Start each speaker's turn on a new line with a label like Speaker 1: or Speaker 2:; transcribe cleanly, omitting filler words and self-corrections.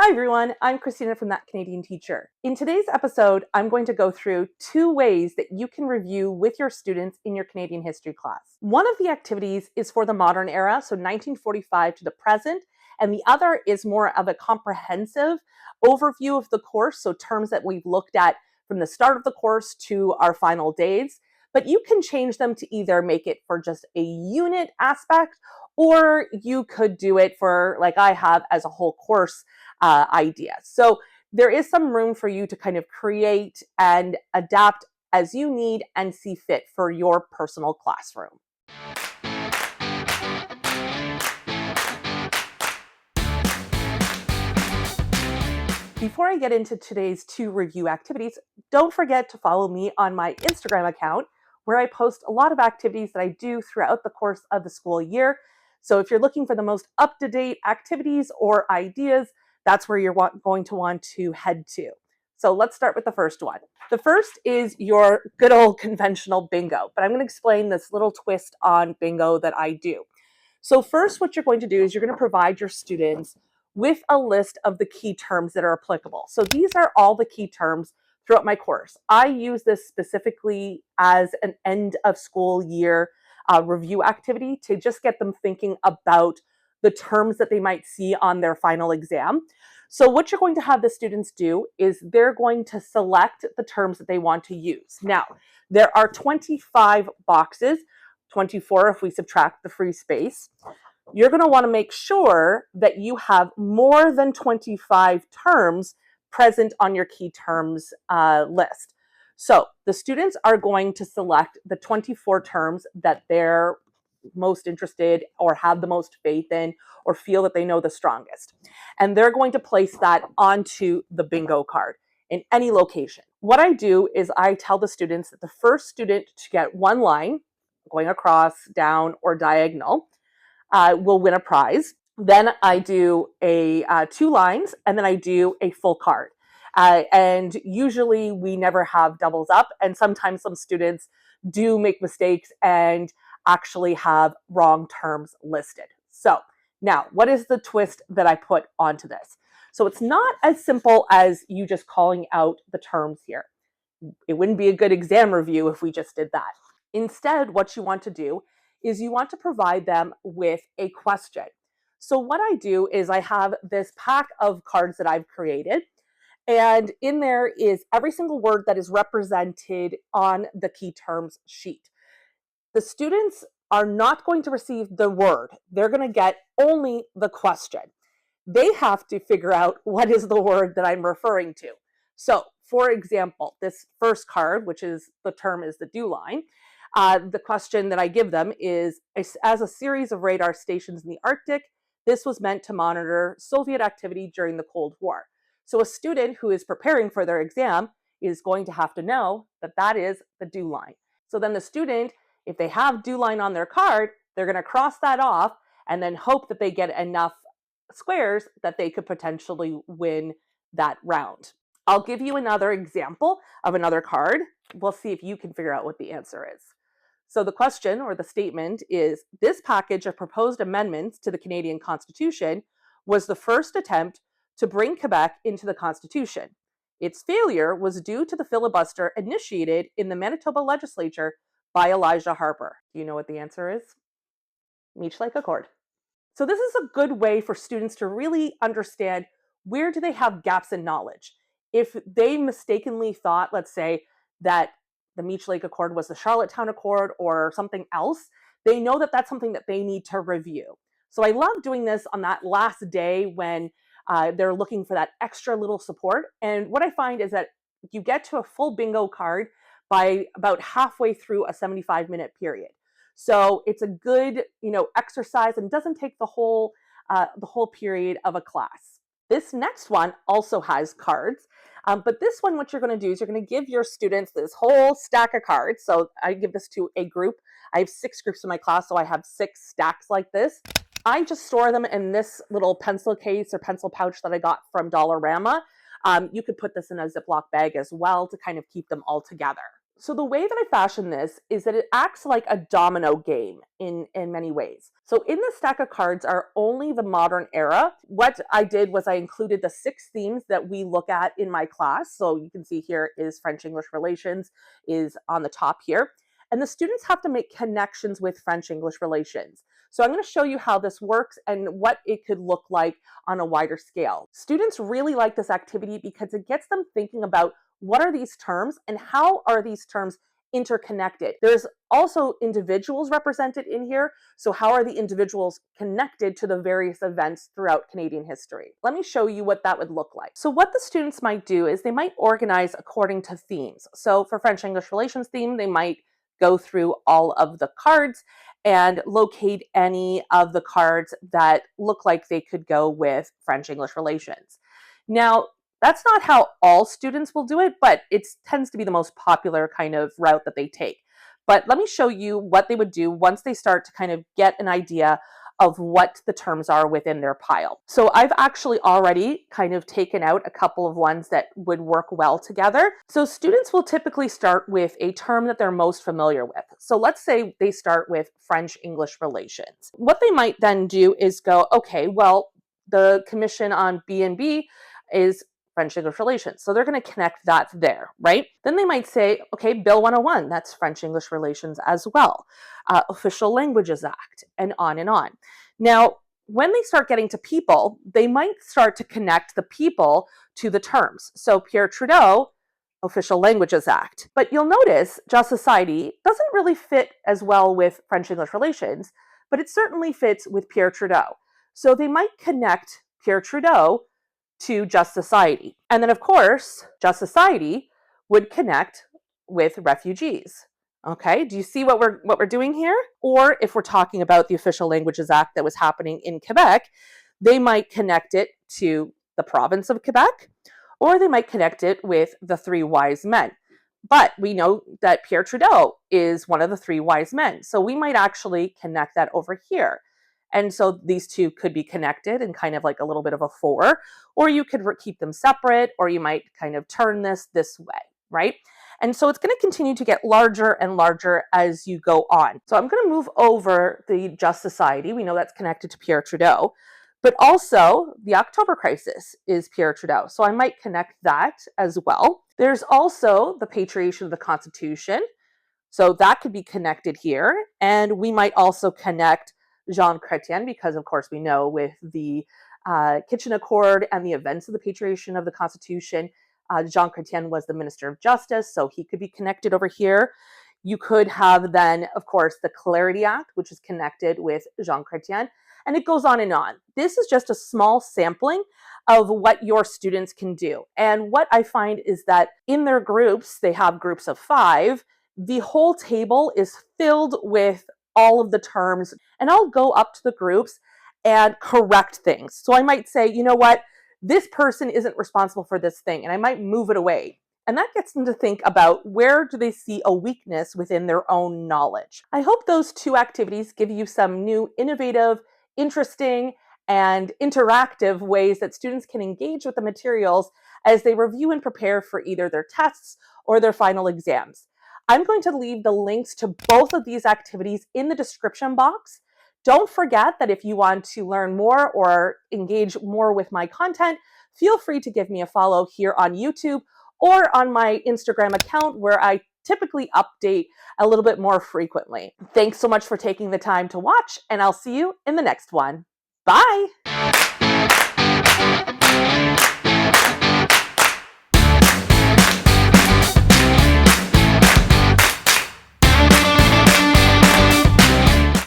Speaker 1: Hi everyone, I'm Christina from That Canadian Teacher. In today's episode, I'm going to go through 2 ways that you can review with your students in your Canadian history class. One of the activities is for the modern era, so 1945 to the present, and the other is more of a comprehensive overview of the course, so terms that we've looked at from the start of the course to our final days. But you can change them to either make it for just a unit aspect, or you could do it for, like I have, as a whole course idea. So there is some room for you to kind of create and adapt as you need and see fit for your personal classroom. Before I get into today's 2 review activities, don't forget to follow me on my Instagram account, where I post a lot of activities that I do throughout the course of the school year. So if you're looking for the most up-to-date activities or ideas, that's where you're going to want to head to. So let's start with the first one. The first is your good old conventional bingo, but I'm going to explain this little twist on bingo that I do. So first, what you're going to do is you're going to provide your students with a list of the key terms that are applicable. So these are all the key terms throughout my course. I use this specifically as an end of school year review activity to just get them thinking about the terms that they might see on their final exam. So what you're going to have the students do is they're going to select the terms that they want to use. Now, there are 25 boxes, 24 if we subtract the free space. You're going to want to make sure that you have more than 25 terms present on your key terms list. So the students are going to select the 24 terms that they're most interested or have the most faith in or feel that they know the strongest. And they're going to place that onto the bingo card in any location. What I do is I tell the students that the first student to get one line going across, down, or diagonal will win a prize. Then I do a 2 lines, and then I do a full card. And usually we never have doubles up, and sometimes some students do make mistakes and actually have wrong terms listed. So now, what is the twist that I put onto this? So it's not as simple as you just calling out the terms here. It wouldn't be a good exam review if we just did that. Instead, what you want to do is you want to provide them with a question. So what I do is I have this pack of cards that I've created, and in there is every single word that is represented on the key terms sheet. The students are not going to receive the word. They're going to get only the question. They have to figure out what is the word that I'm referring to. So, for example, this first card, which is the term is the dew line, the question that I give them is, as a series of radar stations in the Arctic, this was meant to monitor Soviet activity during the Cold War. So a student who is preparing for their exam is going to have to know that that is the dew line. So then the student, if they have dew line on their card, they're going to cross that off and then hope that they get enough squares that they could potentially win that round. I'll give you another example of another card. We'll see if you can figure out what the answer is. So the question or the statement is, this package of proposed amendments to the Canadian Constitution was the first attempt to bring Quebec into the Constitution. Its failure was due to the filibuster initiated in the Manitoba legislature by Elijah Harper. Do you know what the answer is? Meech Lake Accord. So this is a good way for students to really understand, where do they have gaps in knowledge. If they mistakenly thought, let's say, that the Meech Lake Accord was the Charlottetown Accord or something else, they know that that's something that they need to review. So I love doing this on that last day when they're looking for that extra little support. And what I find is that you get to a full bingo card by about halfway through a 75-minute period. So it's a good, exercise, and doesn't take the whole period of a class. This next one also has cards, but this one, what you're going to do is you're going to give your students this whole stack of cards. So I give this to a group. I have 6 groups in my class, so I have 6 stacks like this. I just store them in this little pencil case or pencil pouch that I got from Dollarama. You could put this in a Ziploc bag as well to kind of keep them all together. So the way that I fashion this is that it acts like a domino game in many ways. So in the stack of cards are only the modern era. What I did was I included the 6 themes that we look at in my class. So you can see here is French-English relations is on the top here. And the students have to make connections with French-English relations. So I'm going to show you how this works and what it could look like on a wider scale. Students really like this activity because it gets them thinking about what are these terms and how are these terms interconnected. There's also individuals represented in here. So how are the individuals connected to the various events throughout Canadian history? Let me show you what that would look like. So what the students might do is they might organize according to themes. So for French-English relations theme, they might go through all of the cards and locate any of the cards that look like they could go with French-English relations. Now, that's not how all students will do it, but it tends to be the most popular kind of route that they take. But let me show you what they would do once they start to kind of get an idea of what the terms are within their pile. So I've actually already kind of taken out a couple of ones that would work well together. So students will typically start with a term that they're most familiar with. So let's say they start with French-English relations. What they might then do is go, okay, well, the Commission on B&B is French-English relations. So they're going to connect that there, right? Then they might say, okay, Bill 101, that's French-English relations as well. Official Languages Act, and on and on. Now, when they start getting to people, they might start to connect the people to the terms. So Pierre Trudeau, Official Languages Act. But you'll notice Just Society doesn't really fit as well with French-English relations, but it certainly fits with Pierre Trudeau. So they might connect Pierre Trudeau to Just Society. And then, of course, Just Society would connect with refugees. Okay, do you see what we're doing here? Or if we're talking about the Official Languages Act that was happening in Quebec, they might connect it to the province of Quebec, or they might connect it with the 3 wise men. But we know that Pierre Trudeau is one of the 3 wise men, so we might actually connect that over here. And so these two could be connected in kind of like a little bit of a 4, or you could keep them separate, or you might kind of turn this way, right? And so it's going to continue to get larger and larger as you go on. So I'm going to move over the Just Society. We know that's connected to Pierre Trudeau, but also the October Crisis is Pierre Trudeau. So I might connect that as well. There's also the Patriation of the Constitution. So that could be connected here. And we might also connect Jean Chrétien, because of course we know with the Kitchen Accord and the events of the Patriation of the Constitution, Jean Chrétien was the Minister of Justice, so he could be connected over here. You could have then, of course, the Clarity Act, which is connected with Jean Chrétien, and it goes on and on. This is just a small sampling of what your students can do. And what I find is that in their groups, they have groups of 5, the whole table is filled with all of the terms, and I'll go up to the groups and correct things. So I might say, you know what, this person isn't responsible for this thing, and I might move it away. And that gets them to think about where do they see a weakness within their own knowledge. I hope those 2 activities give you some new innovative, interesting, and interactive ways that students can engage with the materials as they review and prepare for either their tests or their final exams. I'm going to leave the links to both of these activities in the description box. Don't forget that if you want to learn more or engage more with my content, feel free to give me a follow here on YouTube or on my Instagram account, where I typically update a little bit more frequently. Thanks so much for taking the time to watch, and I'll see you in the next one. Bye!